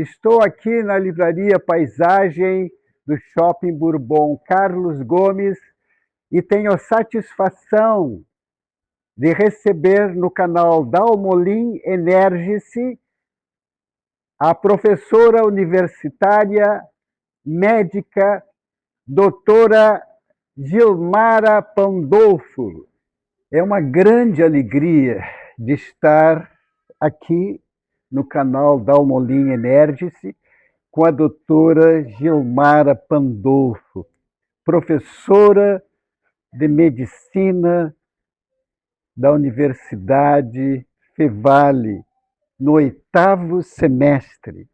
Estou aqui na Livraria Paisagem do Shopping Bourbon Carlos Gomes e tenho a satisfação de receber no canal Dalmolin Energice a professora universitária médica doutora Gilmara Pandolfo. É uma grande alegria de estar aqui no canal Dalmolin Energice com a doutora Gilmara Pandolfo, professora de medicina da Universidade Fevale, no 8º semestre.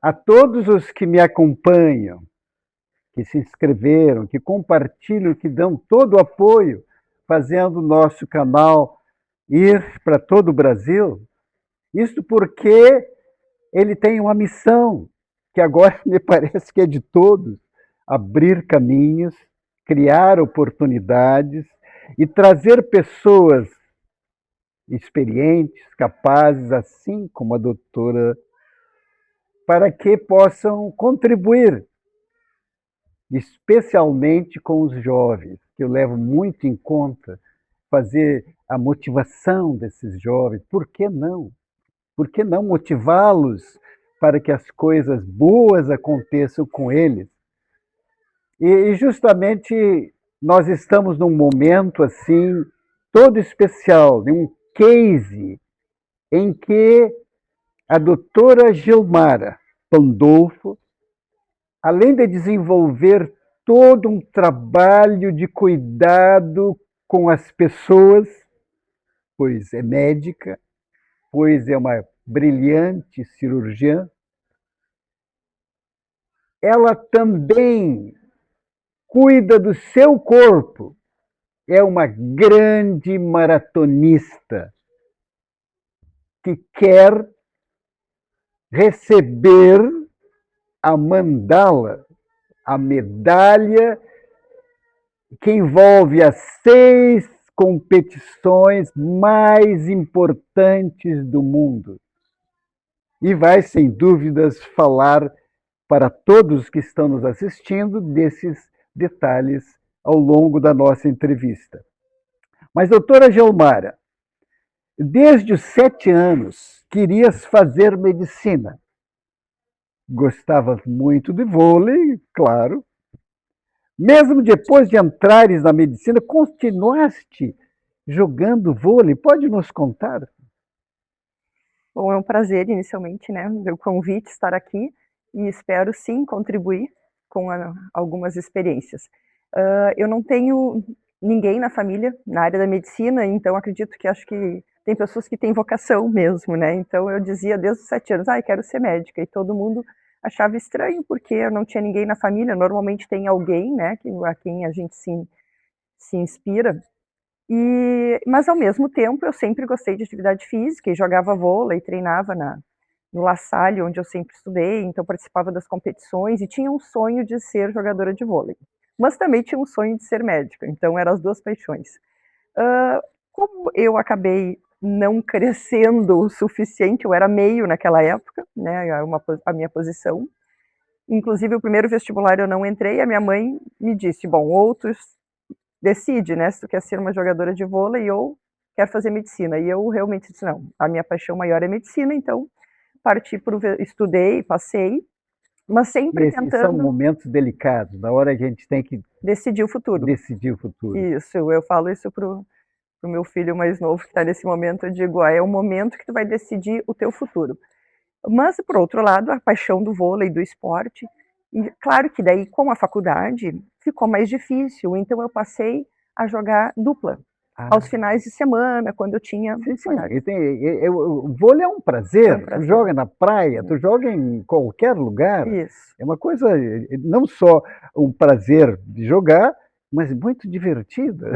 A todos os que me acompanham, que se inscreveram, que compartilham, que dão todo o apoio, fazendo o nosso canal ir para todo o Brasil, isso porque ele tem uma missão, que agora me parece que é de todos, abrir caminhos, criar oportunidades e trazer pessoas experientes, capazes, assim como a doutora, para que possam contribuir, especialmente com os jovens, que eu levo muito em conta, fazer a motivação desses jovens. Por que não? Por que não motivá-los para que as coisas boas aconteçam com eles? E justamente nós estamos num momento assim todo especial, de um case em que a doutora Gilmara Pandolfo, além de desenvolver todo um trabalho de cuidado com as pessoas, pois é médica, pois é uma brilhante cirurgiã, ela também cuida do seu corpo, é uma grande maratonista que quer receber a mandala, a medalha que envolve as 6 competições mais importantes do mundo. E vai, sem dúvidas, falar para todos que estão nos assistindo desses detalhes ao longo da nossa entrevista. Mas, doutora Gilmara, desde os 7 anos querias fazer medicina. Gostavas muito de vôlei, claro. Mesmo depois de entrares na medicina, continuaste jogando vôlei. Pode nos contar? Bom, é um prazer inicialmente, né, o convite estar aqui e espero sim contribuir com algumas experiências. Eu não tenho ninguém na família na área da medicina, então acredito que acho que tem pessoas que têm vocação mesmo, né? Então eu dizia desde os 7 anos, quero ser médica, e todo mundo achava estranho porque eu não tinha ninguém na família. Normalmente tem alguém, né, a quem a gente se inspira. Mas ao mesmo tempo eu sempre gostei de atividade física e jogava vôlei, treinava no La Salle, onde eu sempre estudei, então participava das competições e tinha um sonho de ser jogadora de vôlei. Mas também tinha um sonho de ser médica, então eram as duas paixões. Como eu acabei não crescendo o suficiente, eu era meio naquela época, né, a minha posição. Inclusive o primeiro vestibular eu não entrei, a minha mãe me disse, bom, outros decide, né, se tu quer ser uma jogadora de vôlei ou quer fazer medicina. E eu realmente disse, não, a minha paixão maior é medicina, então parti estudei, passei, mas sempre Esses são tentando momentos delicados, na hora a gente tem que decidir o futuro. decidir o futuro. Isso, eu falo isso pro meu filho mais novo que está nesse momento, eu digo, é o momento que tu vai decidir o teu futuro. Mas, por outro lado, a paixão do vôlei, do esporte, e claro que daí com a faculdade ficou mais difícil, então eu passei a jogar dupla, aos finais de semana, quando eu tinha... Sim. O vôlei é um prazer. Tu joga na praia, tu joga em qualquer lugar. Isso. É uma coisa, não só um prazer de jogar, mas muito divertida.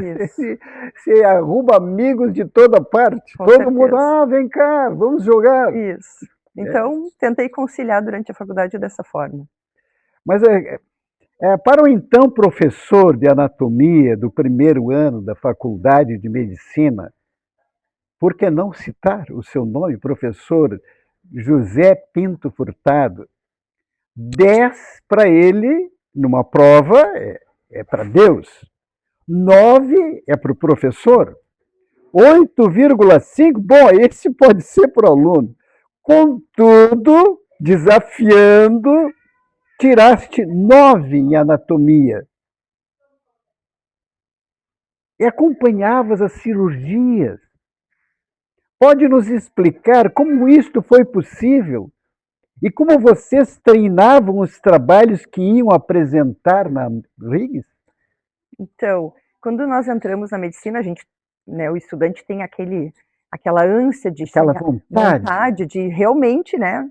Você arruma amigos de toda parte. Com todo certeza. Mundo, vem cá, vamos jogar. Isso. Então, tentei conciliar durante a faculdade dessa forma. Mas para o então professor de anatomia do primeiro ano da faculdade de medicina, por que não citar o seu nome, professor José Pinto Furtado, 10 para ele, numa prova, é para Deus. 9 é para o professor. 8,5, bom, esse pode ser para o aluno. Contudo, desafiando, tiraste 9 em anatomia. E acompanhavas as cirurgias. Pode nos explicar como isto foi possível? E como vocês treinavam os trabalhos que iam apresentar na RIGS? Então, quando nós entramos na medicina, a gente, né, o estudante tem aquela ânsia de Aquela vontade de realmente, né,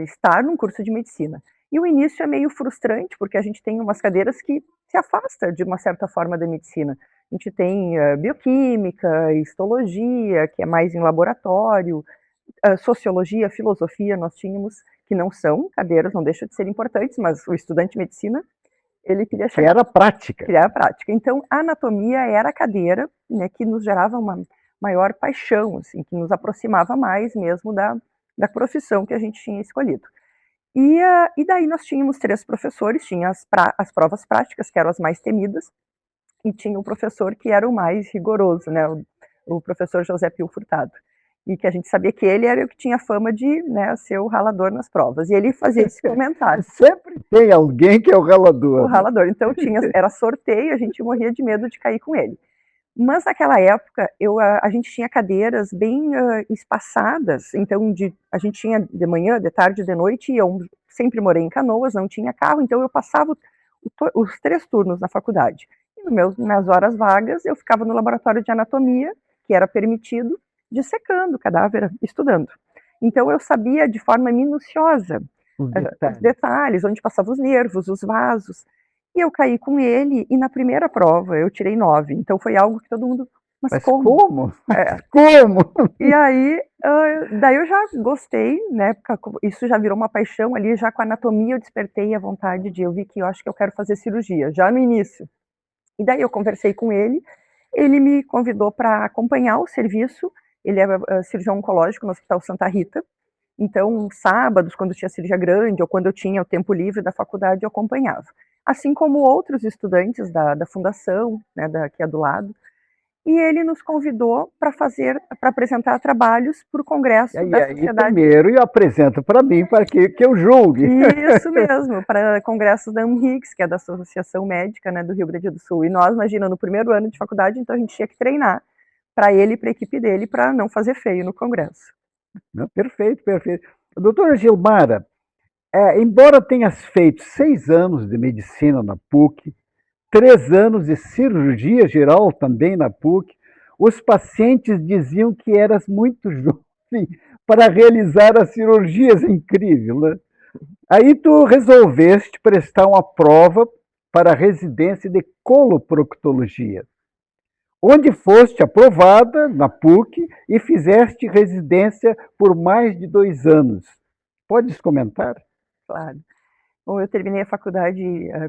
estar num curso de medicina. E o início é meio frustrante, porque a gente tem umas cadeiras que se afasta de uma certa forma da medicina. A gente tem bioquímica, histologia, que é mais em laboratório, sociologia, filosofia, nós tínhamos, que não são cadeiras, não deixam de ser importantes, mas o estudante de medicina, ele queria que era prática. Criar a prática. Então, a anatomia era a cadeira, né, que nos gerava uma maior paixão, assim, que nos aproximava mais mesmo da profissão que a gente tinha escolhido. E daí nós tínhamos 3 professores, tinha as provas práticas, que eram as mais temidas, e tinha o professor que era o mais rigoroso, né, o professor José Pio Furtado. E que a gente sabia que ele era o que tinha fama de, né, ser o ralador nas provas. E ele fazia esse comentário. Sempre tem alguém que é o ralador. O ralador. Então era sorteio, a gente morria de medo de cair com ele. Mas naquela época a gente tinha cadeiras bem espaçadas, então a gente tinha de manhã, de tarde, de noite, e eu sempre morei em Canoas, não tinha carro, então eu passava os 3 turnos na faculdade. E nas horas vagas eu ficava no laboratório de anatomia, que era permitido, dissecando o cadáver, estudando. Então eu sabia de forma minuciosa os detalhes, onde passavam os nervos, os vasos. E eu caí com ele, e na primeira prova eu tirei 9. Então foi algo que todo mundo... Mas como? É. Como? E aí, daí eu já gostei, né? Isso já virou uma paixão ali, já com a anatomia eu despertei a vontade eu vi que eu acho que eu quero fazer cirurgia, já no início. E daí eu conversei com ele me convidou para acompanhar o serviço, ele é cirurgião oncológico no Hospital Santa Rita, então sábados, quando tinha cirurgia grande, ou quando eu tinha o tempo livre da faculdade, eu acompanhava. Assim como outros estudantes da fundação, né, que é do lado, e ele nos convidou para apresentar trabalhos para o congresso da sociedade. Primeiro eu apresento para mim, para que eu julgue. Isso mesmo, para congressos da AMRIGS, que é da Associação Médica, né, do Rio Grande do Sul. E nós, imagina, no primeiro ano de faculdade, então a gente tinha que treinar para ele e para a equipe dele, para não fazer feio no congresso. Não, perfeito, perfeito. Doutora Gilmara, embora tenhas feito 6 anos de medicina na PUC, 3 anos de cirurgia geral também na PUC, os pacientes diziam que eras muito jovem para realizar as cirurgias, incrível, né? Aí tu resolveste prestar uma prova para a residência de coloproctologia, onde foste aprovada na PUC e fizeste residência por mais de 2 anos. Podes comentar? Claro. Bom, eu terminei a faculdade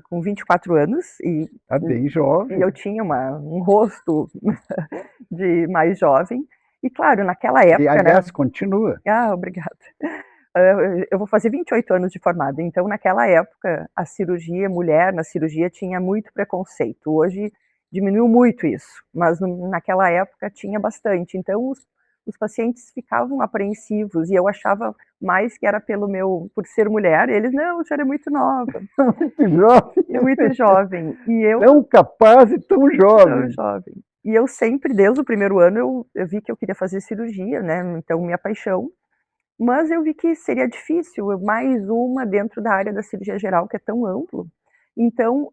com 24 anos e bem jovem. E eu tinha um rosto de mais jovem. E claro, naquela época... E, aliás, continua. Obrigada. Eu vou fazer 28 anos de formada, então naquela época a cirurgia, mulher na cirurgia tinha muito preconceito. Hoje diminuiu muito isso, mas naquela época tinha bastante. Então os pacientes ficavam apreensivos e eu achava mais que era por ser mulher. E eles, não, a senhora é muito nova. Muito jovem. É muito jovem. E eu, tão capaz e tão jovem. Tão jovem. E eu sempre, desde o primeiro ano, eu vi que eu queria fazer cirurgia, né? Então, minha paixão. Mas eu vi que seria difícil, mais uma dentro da área da cirurgia geral, que é tão amplo. Então,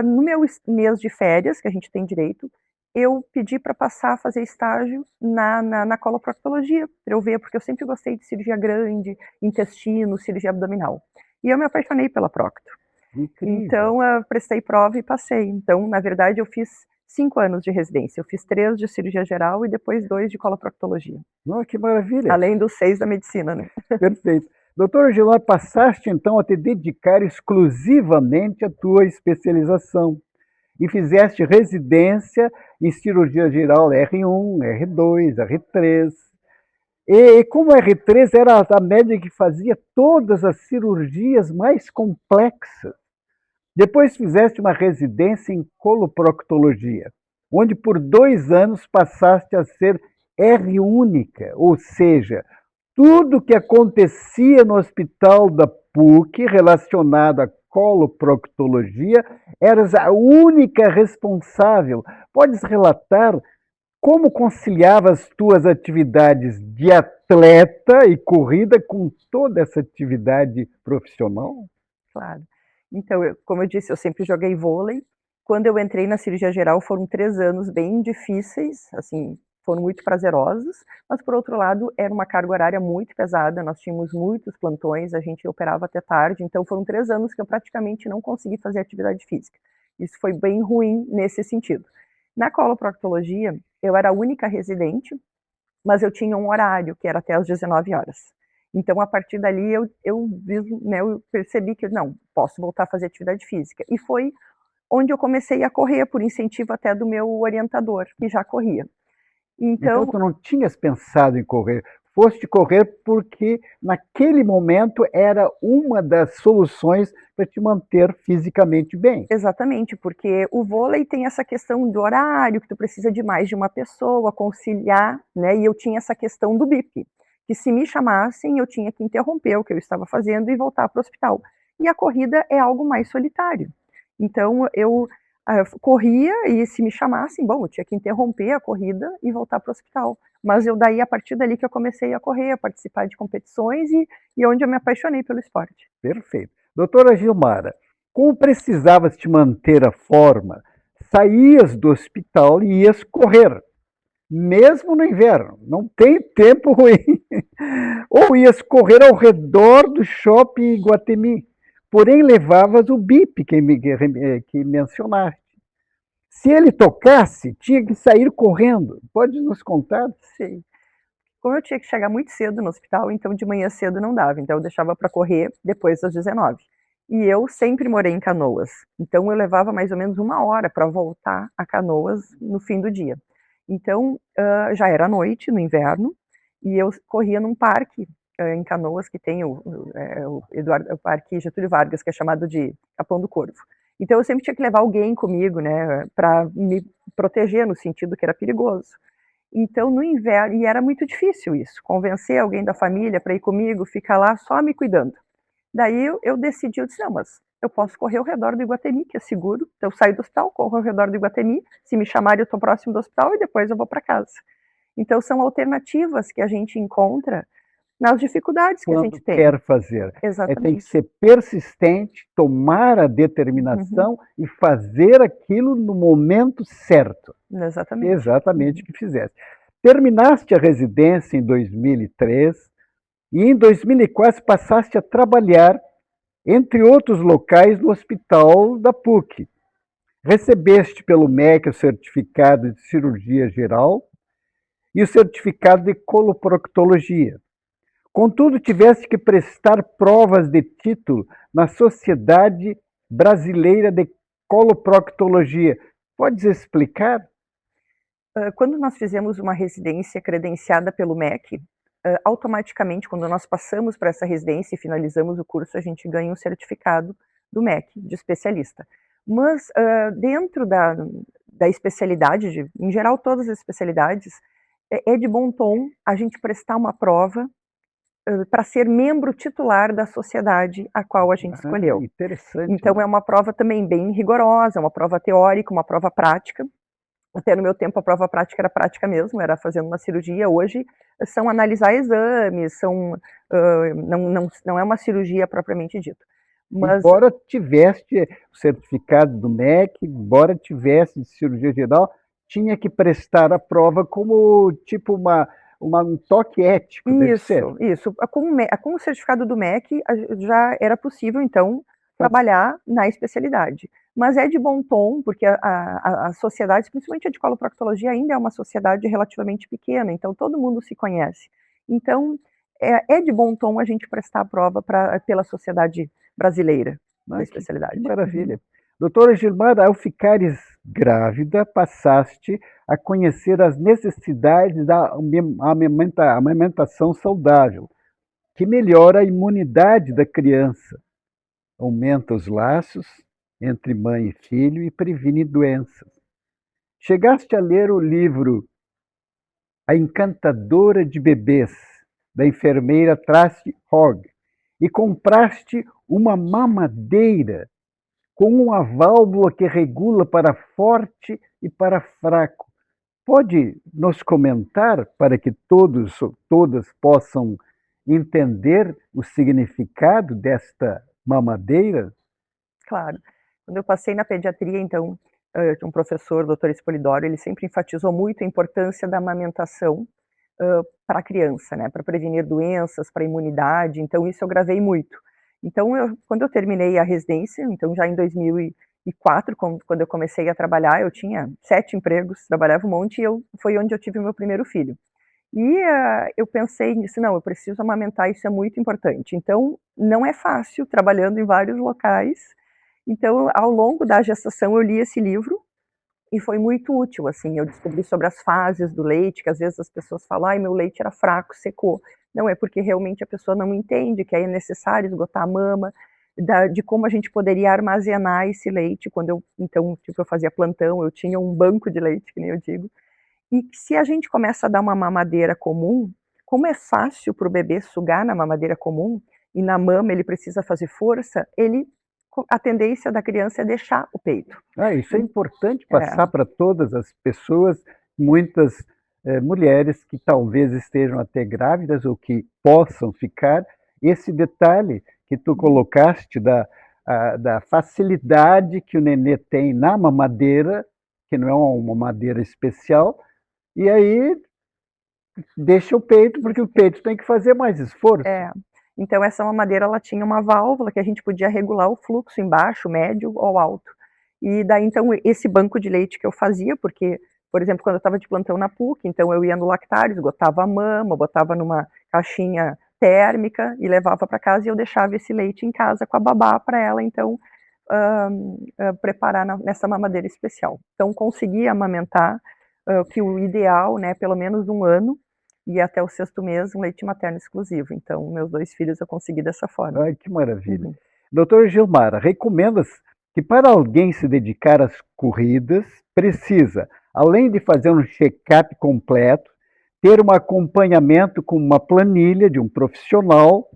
no meu mês de férias, que a gente tem direito, eu pedi para passar a fazer estágio na coloproctologia, para eu ver, porque eu sempre gostei de cirurgia grande, intestino, cirurgia abdominal. E eu me apaixonei pela procto. Incrível. Então, eu prestei prova e passei. Então, na verdade, eu fiz 5 anos de residência. Eu fiz 3 de cirurgia geral e depois 2 de coloproctologia. Oh, que maravilha. Além dos 6 da medicina, né? Perfeito. Doutora Gilmar, passaste então a te dedicar exclusivamente à tua especialização e fizeste residência em cirurgia geral R1, R2, R3. E como R3 era a médica que fazia todas as cirurgias mais complexas. Depois fizeste uma residência em coloproctologia, onde por 2 anos passaste a ser R única, ou seja, tudo que acontecia no hospital da PUC relacionado à coloproctologia, eras a única responsável. Podes relatar como conciliava as tuas atividades de atleta e corrida com toda essa atividade profissional? Claro. Então, como eu disse, eu sempre joguei vôlei. Quando eu entrei na cirurgia geral, foram 3 anos bem difíceis, assim, foram muito prazerosos, mas por outro lado, era uma carga horária muito pesada, nós tínhamos muitos plantões, a gente operava até tarde, então foram 3 anos que eu praticamente não consegui fazer atividade física. Isso foi bem ruim nesse sentido. Na coloproctologia, eu era a única residente, mas eu tinha um horário, que era até às 19 horas. Então, a partir dali, eu percebi que, não, posso voltar a fazer atividade física. E foi onde eu comecei a correr, por incentivo até do meu orientador, que já corria. Então, Então, tu não tinhas pensado em correr, foste correr porque naquele momento era uma das soluções para te manter fisicamente bem. exatamente, porque o vôlei tem essa questão do horário, que tu precisa de mais de uma pessoa, conciliar, né? E eu tinha essa questão do BIP, que se me chamassem, eu tinha que interromper o que eu estava fazendo e voltar para o hospital. E a corrida é algo mais solitário. Então, eu corria e se me chamassem, bom, eu tinha que interromper a corrida e voltar para o hospital. Mas eu daí, a partir dali que eu comecei a correr, a participar de competições e onde eu me apaixonei pelo esporte. Perfeito. Doutora Gilmara, como precisavas te manter a forma, saías do hospital e ias correr, mesmo no inverno, não tem tempo ruim. Ou ias correr ao redor do shopping Iguatemi, porém levavas o bip que mencionaste. Se ele tocasse, tinha que sair correndo. Pode nos contar? Sim. Como eu tinha que chegar muito cedo no hospital, então de manhã cedo não dava, então eu deixava para correr depois das 19. E eu sempre morei em Canoas, então eu levava mais ou menos 1 hora para voltar a Canoas no fim do dia. Então, já era noite, no inverno, e eu corria num parque, em Canoas, que tem o Parque Getúlio Vargas, que é chamado de Capão do Corvo. Então eu sempre tinha que levar alguém comigo, né, para me proteger, no sentido que era perigoso. Então, no inverno, e era muito difícil isso, convencer alguém da família para ir comigo, ficar lá só me cuidando. Daí eu decidi, eu disse, não, mas eu posso correr ao redor do Iguatemi, que é seguro. Então, eu saio do hospital, corro ao redor do Iguatemi, se me chamarem eu estou próximo do hospital e depois eu vou para casa. Então, são alternativas que a gente encontra nas dificuldades que a Quando gente tem. quer fazer. Tem que Exatamente. ser persistente, tomar a Uhum. determinação e fazer aquilo no momento certo. Exatamente. Exatamente o que fizeste. Terminaste a residência em 2003 e em 2004 passaste a trabalhar, entre outros locais, no hospital da PUC. Recebeste pelo MEC o certificado de cirurgia geral e o certificado de coloproctologia. Contudo, tiveste que prestar provas de título na Sociedade Brasileira de Coloproctologia. Podes explicar? Quando nós fizemos uma residência credenciada pelo MEC, automaticamente, quando nós passamos para essa residência e finalizamos o curso, a gente ganha um certificado do MEC, de especialista. Mas, dentro da especialidade, em geral, todas as especialidades, é de bom tom a gente prestar uma prova para ser membro titular da sociedade a qual a gente escolheu. Interessante. Então, é uma prova também bem rigorosa, uma prova teórica, uma prova prática. Até no meu tempo a prova prática era prática mesmo, era fazendo uma cirurgia. Hoje são analisar exames, não é uma cirurgia propriamente dita. Mas Embora tivesse o certificado do MEC, embora tivesse de cirurgia geral, tinha que prestar a prova como tipo um toque ético, deve ser. Isso. Com o certificado do MEC já era possível, então, trabalhar na especialidade. Mas é de bom tom, porque a sociedade, principalmente a de coloproctologia, ainda é uma sociedade relativamente pequena, então todo mundo se conhece. Então, é de bom tom a gente prestar a prova pela sociedade brasileira da especialidade. Que maravilha. Doutora Gilmara, ao ficares grávida, passaste a conhecer as necessidades da amamentação saudável, que melhora a imunidade da criança, aumenta os laços entre mãe e filho e previne doenças. Chegaste a ler o livro A Encantadora de Bebês, da enfermeira Tracy Hogg, e compraste uma mamadeira com uma válvula que regula para forte e para fraco. Pode nos comentar para que todos ou todas possam entender o significado desta mamadeira? Claro. Quando eu passei na pediatria, então, um professor, o doutor Espolidoro, ele sempre enfatizou muito a importância da amamentação para a criança, né, para prevenir doenças, para a imunidade, então isso eu gravei muito. Então, quando eu terminei a residência, então já em 2004, quando eu comecei a trabalhar, eu tinha 7 empregos, trabalhava um monte, e foi onde eu tive o meu primeiro filho. E eu pensei nisso, não, eu preciso amamentar, isso é muito importante. Então, não é fácil, trabalhando em vários locais. Então, ao longo da gestação, eu li esse livro, e foi muito útil, assim, eu descobri sobre as fases do leite, que às vezes as pessoas falam: "Ai, meu leite era fraco, secou". Não, é porque realmente a pessoa não entende que é necessário esgotar a mama, de como a gente poderia armazenar esse leite. Quando eu, então, tipo, eu fazia plantão, eu tinha um banco de leite, que nem eu digo. E se a gente começa a dar uma mamadeira comum, como é fácil para o bebê sugar na mamadeira comum, e na mama ele precisa fazer força, a tendência da criança é deixar o peito. Isso é importante É. passar para todas as pessoas, muitas mulheres que talvez estejam até grávidas ou que possam ficar, esse detalhe que tu colocaste da facilidade que o nenê tem na mamadeira, que não é uma mamadeira especial, e aí deixa o peito, porque o peito tem que fazer mais esforço. É. Então essa mamadeira, ela tinha uma válvula que a gente podia regular o fluxo embaixo, médio ou alto. E daí, então, esse banco de leite que eu fazia, porque, por exemplo, quando eu estava de plantão na PUC, então eu ia no lactário, esgotava a mama, botava numa caixinha térmica e levava para casa, e eu deixava esse leite em casa com a babá para ela, então, preparar nessa mamadeira especial. Então consegui amamentar, que o ideal, né, pelo menos 1 ano, e até o 6º mês, um leite materno exclusivo. Então, meus 2 filhos eu consegui dessa forma. Ai, que maravilha. Uhum. Doutor Gilmar, recomendas que para alguém se dedicar às corridas, precisa, além de fazer um check-up completo, ter um acompanhamento com uma planilha de um profissional,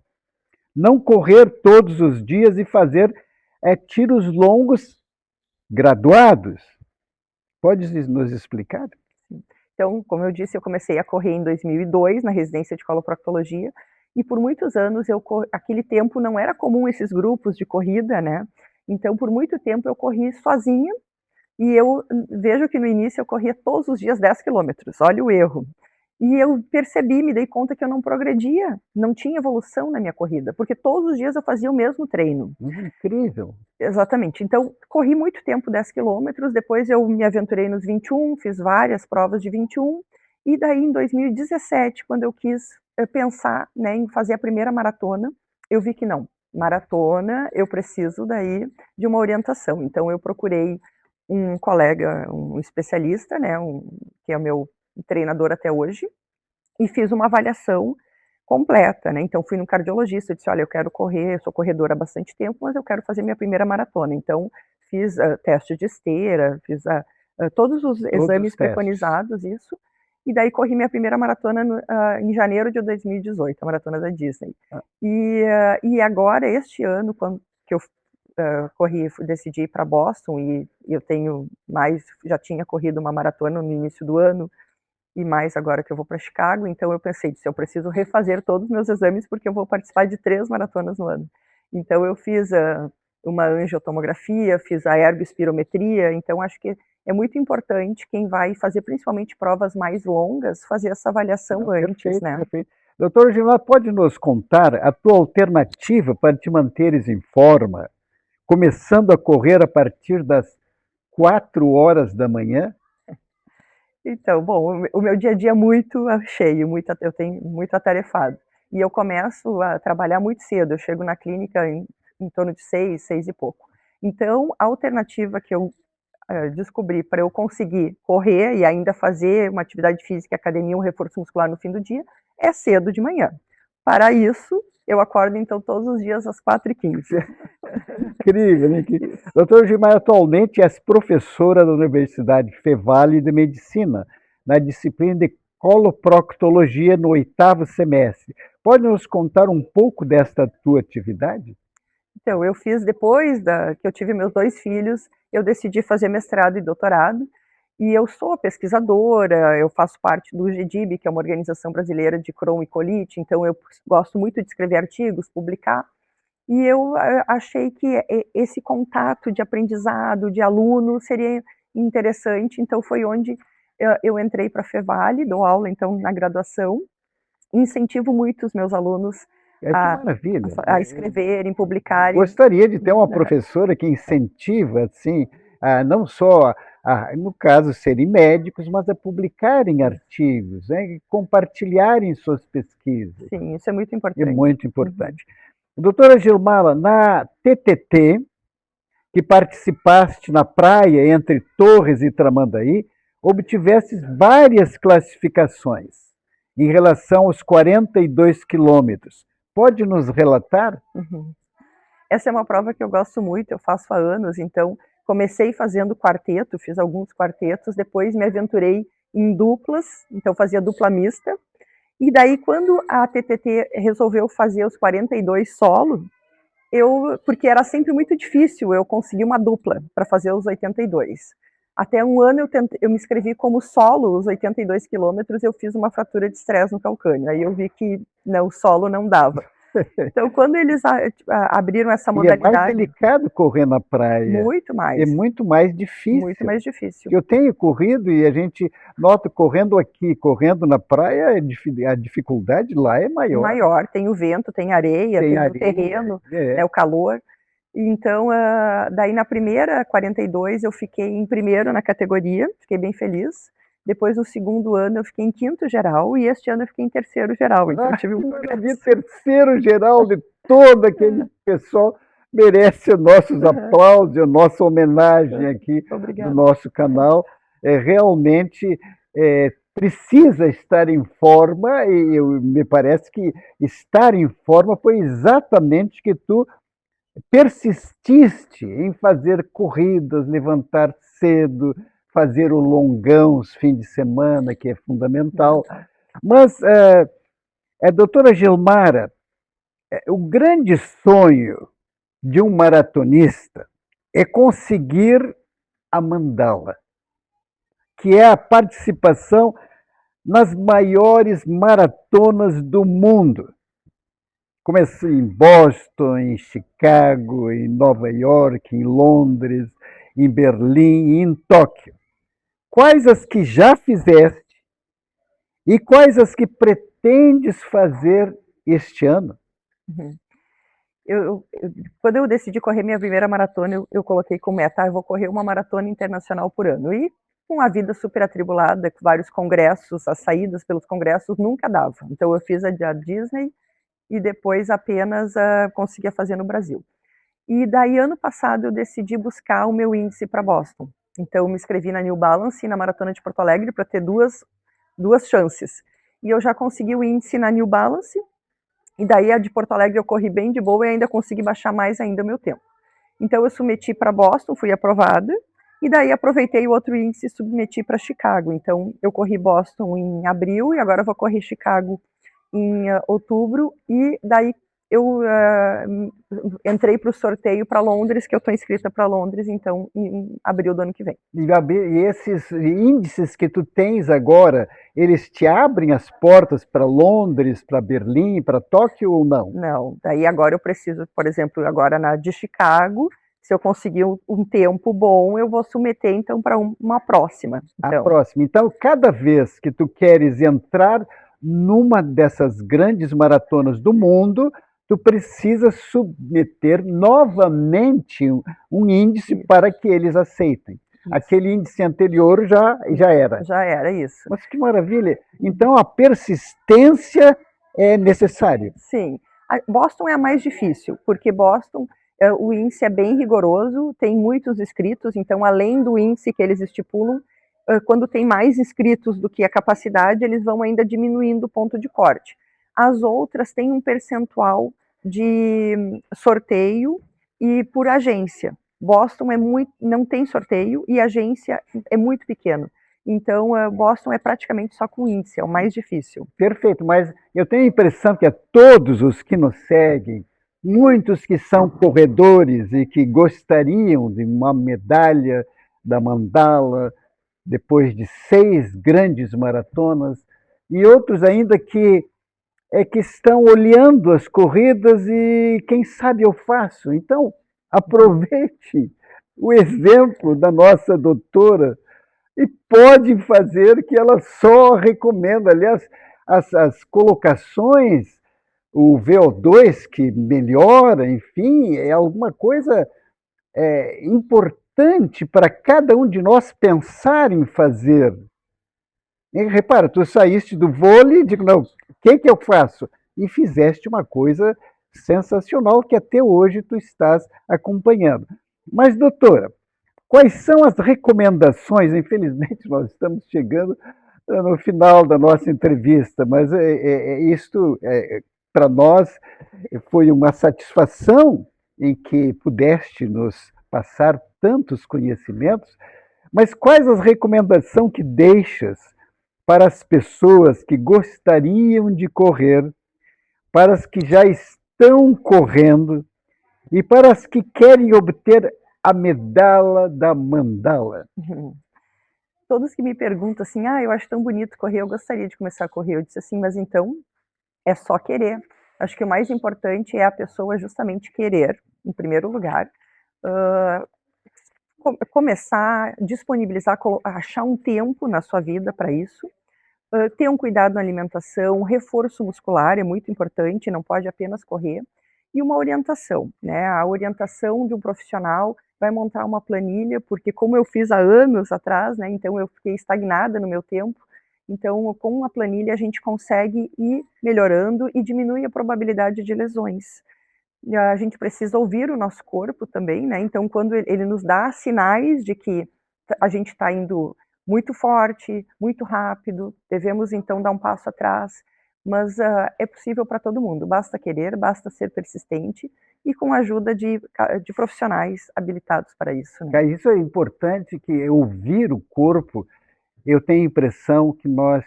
não correr todos os dias e fazer tiros longos graduados. Pode nos explicar? Então, como eu disse, eu comecei a correr em 2002, na residência de coloproctologia, e por muitos anos aquele tempo não era comum esses grupos de corrida, né? Então, por muito tempo eu corri sozinha, e eu vejo que no início eu corria todos os dias 10 quilômetros, olha o erro. E eu percebi, me dei conta que eu não progredia, não tinha evolução na minha corrida, porque todos os dias eu fazia o mesmo treino. Incrível. Exatamente. Então, corri muito tempo 10 quilômetros, depois eu me aventurei nos 21, fiz várias provas de 21, e daí em 2017, quando eu quis pensar, né, em fazer a primeira maratona, eu vi que não, maratona eu preciso daí de uma orientação. Então eu procurei um colega, um especialista, né, que é o meu treinador até hoje, e fiz uma avaliação completa, né, então fui no cardiologista, disse: "Olha, eu quero correr, eu sou corredora há bastante tempo, mas eu quero fazer minha primeira maratona". Então fiz, teste de esteira, fiz todos os Todos os exames testes. preconizados, isso, e daí corri minha primeira maratona em janeiro de 2018, a maratona da Disney. Ah, E agora, este ano, quando que eu decidi ir para Boston, e eu tenho mais, já tinha corrido uma maratona no início do ano, e mais agora que eu vou para Chicago, então eu pensei: "Se eu preciso refazer todos os meus exames, porque eu vou participar de 3 maratonas no ano". Então eu fiz uma angiotomografia, fiz a ergospirometria, então acho que é muito importante quem vai fazer principalmente provas mais longas, fazer essa avaliação antes, perfeito, né. perfeito. Doutor Gilmar, pode nos contar a tua alternativa para te manteres em forma, começando a correr a partir das 4 horas da manhã? Então, bom, o meu dia a dia é muito cheio, eu tenho muito atarefado. E eu começo a trabalhar muito cedo, eu chego na clínica em torno de 6, 6 e pouco. Então, a alternativa que eu descobri para eu conseguir correr e ainda fazer uma atividade física, academia, um reforço muscular no fim do dia, é cedo de manhã. Para isso, eu acordo, então, todos os dias às 4h15. Incrível, né? Doutora Gilmar, atualmente é professora da Universidade Fevale de Medicina, na disciplina de coloproctologia no 8º semestre. Pode nos contar um pouco desta tua atividade? Então, eu fiz, depois que eu tive meus 2 filhos, eu decidi fazer mestrado e doutorado, e eu sou pesquisadora, eu faço parte do GDIB, que é uma organização brasileira de Crohn e colite, então eu gosto muito de escrever artigos, publicar, e eu achei que esse contato de aprendizado, de aluno, seria interessante, então foi onde eu entrei para a Fevale, dou aula, então, na graduação, incentivo muito os meus alunos Que maravilha! A escreverem, publicarem. Gostaria de ter uma professora que incentiva, assim, não só, no caso, serem médicos, mas a publicarem artigos, né, compartilharem suas pesquisas. Sim, isso é muito importante. É muito importante. Doutora Gilmar, na TTT, que participaste na praia entre Torres e Tramandaí, obtiveste várias classificações em relação aos 42 quilômetros. Pode nos relatar? Essa é uma prova que eu gosto muito, eu faço há anos, então comecei fazendo quarteto, fiz alguns quartetos, depois me aventurei em duplas, então fazia dupla mista, e daí quando a TTT resolveu fazer os 42 solo, porque era sempre muito difícil eu conseguir uma dupla para fazer os 82. Até um ano eu me inscrevi como solo, os 82 quilômetros, eu fiz uma fratura de estresse no calcâneo. Aí eu vi que o solo não dava. Então, quando eles abriram essa modalidade... E é mais delicado correr na praia. Muito mais. É muito mais difícil. Muito mais difícil. Eu tenho corrido e a gente nota, correndo aqui, correndo na praia, a dificuldade lá é maior. Maior, tem o vento, tem areia, tem o terreno, o calor. Então, daí na primeira 42 eu fiquei em primeiro na categoria, fiquei bem feliz. Depois, no segundo ano, eu fiquei em 5º geral e este ano eu fiquei em 3º geral. Então, tive um terceiro geral de todo aquele pessoal. Merece os nossos aplausos, a nossa homenagem aqui no nosso canal. Realmente precisa estar em forma e me parece que estar em forma foi exatamente que tu persististe em fazer corridas, levantar cedo, fazer o longão os fins de semana, que é fundamental. Mas, doutora Gilmara, o grande sonho de um maratonista é conseguir a mandala, que é a participação nas maiores maratonas do mundo. Comecei em Boston, em Chicago, em Nova York, em Londres, em Berlim e em Tóquio. Quais as que já fizeste e quais as que pretendes fazer este ano? Quando eu decidi correr minha primeira maratona, eu coloquei como meta, eu vou correr uma maratona internacional por ano. E com a vida super atribulada, com vários congressos, as saídas pelos congressos nunca dava. Então eu fiz a Disney e depois apenas conseguia fazer no Brasil. E daí, ano passado, eu decidi buscar o meu índice para Boston. Então, eu me inscrevi na New Balance e na Maratona de Porto Alegre para ter duas chances. E eu já consegui o índice na New Balance, e daí a de Porto Alegre eu corri bem de boa e ainda consegui baixar mais ainda o meu tempo. Então, eu submeti para Boston, fui aprovada, e daí aproveitei o outro índice e submeti para Chicago. Então, eu corri Boston em abril e agora eu vou correr Chicago em outubro, e daí eu entrei para o sorteio para Londres, que eu estou inscrita para Londres, então, em abril do ano que vem. E esses índices que tu tens agora, eles te abrem as portas para Londres, para Berlim, para Tóquio ou não? Não, daí agora eu preciso, por exemplo, agora na de Chicago, se eu conseguir um tempo bom, eu vou submeter, então, para uma próxima. Então. A próxima. Então, cada vez que tu queres entrar numa dessas grandes maratonas do mundo, tu precisa submeter novamente um índice para que eles aceitem. Isso. Aquele índice anterior já era. Já era, isso. Mas que maravilha! Então, a persistência é necessária. Sim. Boston é a mais difícil, porque Boston o índice é bem rigoroso, tem muitos inscritos, então além do índice que eles estipulam, quando tem mais inscritos do que a capacidade, eles vão ainda diminuindo o ponto de corte. As outras têm um percentual de sorteio e por agência. Boston não tem sorteio e agência é muito pequeno. Então, Boston é praticamente só com índice, é o mais difícil. Perfeito, mas eu tenho a impressão que a todos os que nos seguem, muitos que são corredores e que gostariam de uma medalha da Mandala, depois de 6 grandes maratonas, e outros ainda que estão olhando as corridas e quem sabe eu faço. Então, aproveite o exemplo da nossa doutora e pode fazer que ela só recomenda. Aliás, as colocações, o VO2 que melhora, enfim, é alguma coisa importante para cada um de nós pensar em fazer. E repara, tu saíste do vôlei e digo, não, o que eu faço? E fizeste uma coisa sensacional que até hoje tu estás acompanhando. Mas, doutora, quais são as recomendações? Infelizmente, nós estamos chegando no final da nossa entrevista, mas isto, para nós, foi uma satisfação em que pudeste nos passar tantos conhecimentos, mas quais as recomendações que deixas para as pessoas que gostariam de correr, para as que já estão correndo e para as que querem obter a medalha da Mandala? Todos que me perguntam assim, eu acho tão bonito correr, eu gostaria de começar a correr. Eu disse assim, mas então é só querer. Acho que o mais importante é a pessoa justamente querer, em primeiro lugar, começar, disponibilizar, achar um tempo na sua vida para isso, ter um cuidado na alimentação, reforço muscular é muito importante, não pode apenas correr, e uma orientação, né? A orientação de um profissional vai montar uma planilha, porque como eu fiz há anos atrás, né? Então eu fiquei estagnada no meu tempo, então com uma planilha a gente consegue ir melhorando e diminui a probabilidade de lesões. E a gente precisa ouvir o nosso corpo também, né? Então quando ele nos dá sinais de que a gente está indo muito forte, muito rápido, devemos então dar um passo atrás, mas é possível para todo mundo, basta querer, basta ser persistente e com a ajuda de profissionais habilitados para isso. Né? Isso é importante, que ouvir o corpo, eu tenho a impressão que nós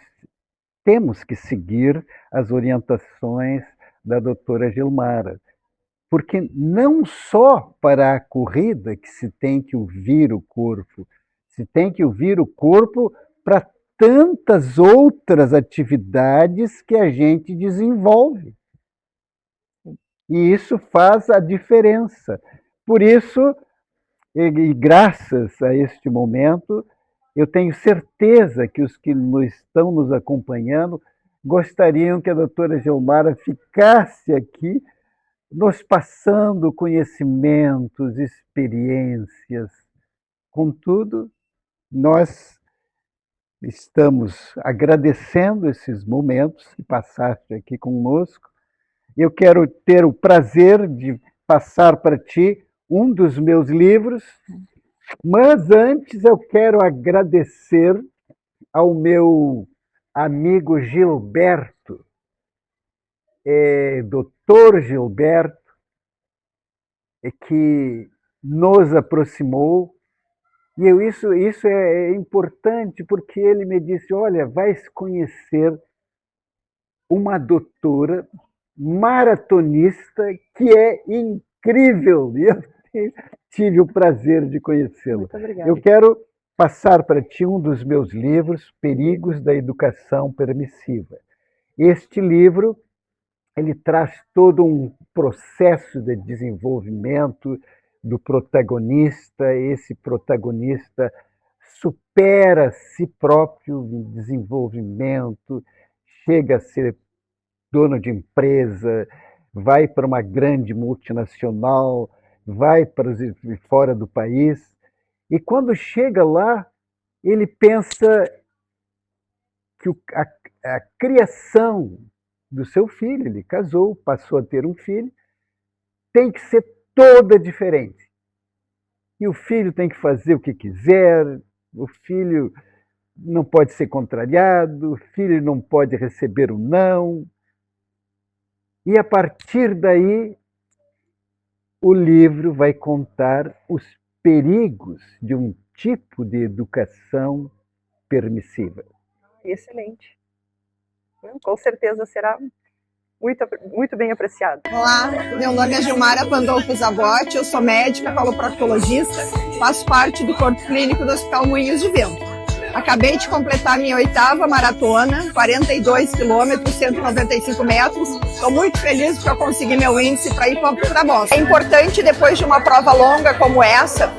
temos que seguir as orientações da doutora Gilmara, porque não só para a corrida que se tem que ouvir o corpo, se tem que ouvir o corpo para tantas outras atividades que a gente desenvolve. E isso faz a diferença. Por isso, e graças a este momento, eu tenho certeza que os que estão nos acompanhando gostariam que a doutora Gilmara ficasse aqui nos passando conhecimentos, experiências. Contudo, nós estamos agradecendo esses momentos que passaste aqui conosco. Eu quero ter o prazer de passar para ti um dos meus livros, mas antes eu quero agradecer ao meu amigo Gilberto, doutor Gilberto, que nos aproximou. E isso é importante porque ele me disse, olha, vais conhecer uma doutora maratonista que é incrível. E eu tive o prazer de conhecê-lo. Muito obrigada. Eu quero passar para ti um dos meus livros, Perigos da Educação Permissiva. Este livro, ele traz todo um processo de desenvolvimento do protagonista. Esse protagonista supera a si próprio em desenvolvimento, chega a ser dono de empresa, vai para uma grande multinacional, vai para fora do país, e quando chega lá, ele pensa que a criação do seu filho, ele casou, passou a ter um filho, tem que ser toda diferente. E o filho tem que fazer o que quiser, o filho não pode ser contrariado, o filho não pode receber o não. E a partir daí, o livro vai contar os perigos de um tipo de educação permissiva. Excelente. Com certeza será muito bem apreciado. Olá, meu nome é Gilmara Pandolfo Zabotti, eu sou médica faloproctologista, faço parte do corpo clínico do Hospital Moinhos de Vento. Acabei de completar minha 8ª maratona, 42 quilômetros, 195 metros. Estou muito feliz porque eu consegui meu índice para ir para Boston. É importante, depois de uma prova longa como essa,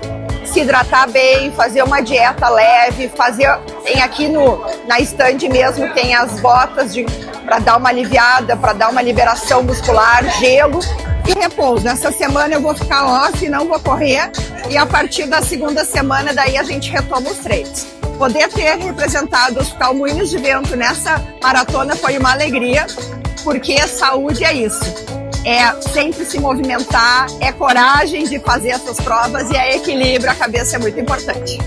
se hidratar bem, fazer uma dieta leve, tem aqui na estande mesmo, tem as botas para dar uma aliviada, para dar uma liberação muscular, gelo e repouso. Nessa semana eu vou ficar off, não vou correr, e a partir da segunda semana daí a gente retoma os treinos. Poder ter representado o Hospital Moinhos de Vento nessa maratona foi uma alegria, porque saúde é isso. É sempre se movimentar, é coragem de fazer essas provas e é equilíbrio, a cabeça é muito importante.